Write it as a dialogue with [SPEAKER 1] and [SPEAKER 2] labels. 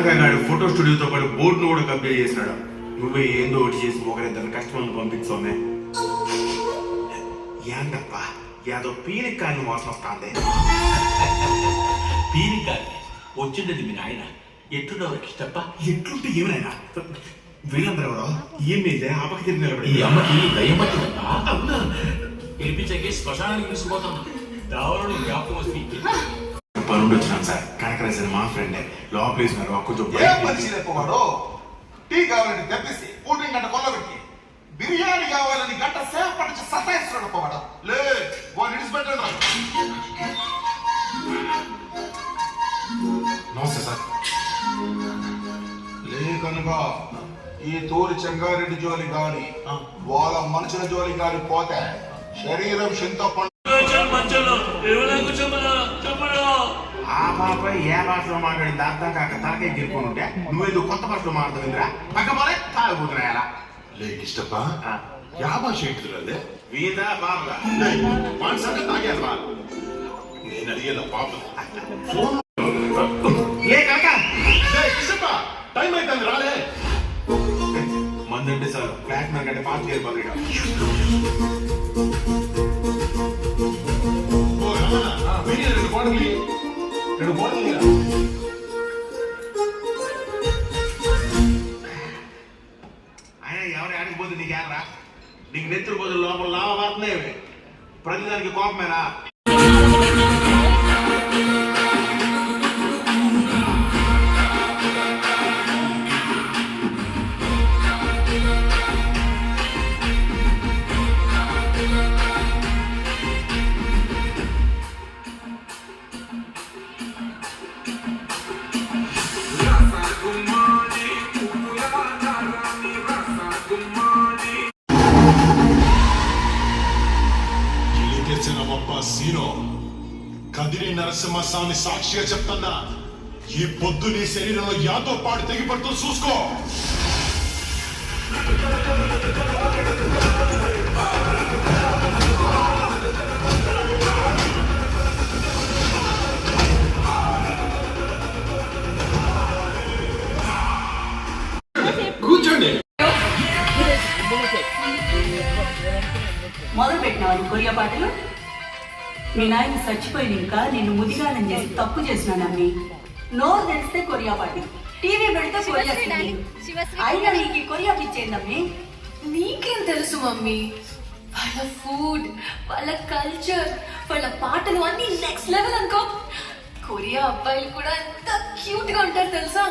[SPEAKER 1] కనకగాడు photo స్టూడియోతో పాటు బోర్డును కూడా కంప్లీట్ చేసినాడు. నువ్వే ఏందో ఒకటి చేసి ఒకరిద్దరు కస్టమర్లు పంపించామే. ఏంటప్ప యాదో పీలిక్ కాని మోసం వస్తాంది.
[SPEAKER 2] పీలిక్ కాని వచ్చిండది మీ నాయన. ఎట్లున్నావు కిష్టప్ప?
[SPEAKER 1] ఎట్లుంటే ఏమైనా వీళ్ళందరూ ఎవరో ఏం మీద ఆపక తిరిగి నిలబడి
[SPEAKER 2] ఈ అమ్మకి దయ్యం పట్టిందప్పా. అవునా? పిలిపించకి శ్మశానానికి తీసుకుపోతాను. దావరంలో జ్ఞాపకం వస్తే
[SPEAKER 1] పనుండి వచ్చినాను సార్. కనకరాజు మా ఫ్రెండే లోపల వేసినారు. కొంచెం
[SPEAKER 3] వాడు టీ కావాలని తెప్పిసి కూల్ డ్రింక్ గంట కొల్లబెట్టి బిర్యానీ కావాలని గంట సేపు పట్టించి సతాయిస్తున్నాడు పోవాడు. లే వాడిని విడిచిపెట్టండి.
[SPEAKER 1] నమస్తే సార్.
[SPEAKER 3] లే కనుక ఈ తూరి చెంగారెడ్డి జోలి గాని వాళ్ళ మనుషుల జోలి గాని పోతే శరీరం చింత
[SPEAKER 1] ఆ పాప ఏ భాషలో మాట్లాడింది అర్థం కాక తలకే గిరుకొని ఉంటే నువ్వేదో కొత్త భాషలో మాట్లాడుతుందిరా. పక్క పోలే తాగుతున్నాయలా
[SPEAKER 3] లేకిష్టప్ప యా భాష ఏంటిది?
[SPEAKER 1] వీదా బాబుగా
[SPEAKER 3] వాడి సంగతి తాగేది బా. నేను అడిగేదా పాప
[SPEAKER 1] లే కనుక
[SPEAKER 3] కిష్టప్ప టైం అవుతుంది రాలే.
[SPEAKER 1] మందంటే సార్ ఫ్లాట్ మ్యాన్ కంటే ఫాస్ట్ వెళ్ళిపోతాడు.
[SPEAKER 3] రెండు బాటిల్
[SPEAKER 1] ఆయన ఎవరు ఆడిపోతే నీకు ఏమరా? నీకు నెత్తురు పోతే లోపల లాభ మారుతున్నాయి. ప్రతిదానికి కోపమేనా?
[SPEAKER 3] సీనో కదిరి నరసింహస్వామి సాక్షిగా చెప్తున్నా, ఈ పొద్దు నీ శరీరంలో యాతో పాటు తెగిపడుతూ చూసుకో. కూర్చోండి.
[SPEAKER 4] మొదలు పెట్టినావు కొరియా పాటలు. మీ నాయన చచ్చిపోయింది ఇంకా నిన్ను ముదిగానం చేసి తప్పు చేసినానమ్మి. నోరు తెలిస్తే కొరియా పాటి, టీవీ పెడితే కొరియా అయినా నీకు కొరియాకి ఇచ్చేయండి.
[SPEAKER 5] నీకేం తెలుసు మమ్మీ? వాళ్ళ ఫుడ్, వాళ్ళ కల్చర్, వాళ్ళ పాటలు అన్ని నెక్స్ట్ లెవెల్ అనుకో. కొరియా అబ్బాయిలు కూడా ఎంత క్యూట్ గా ఉంటారు తెలుసా?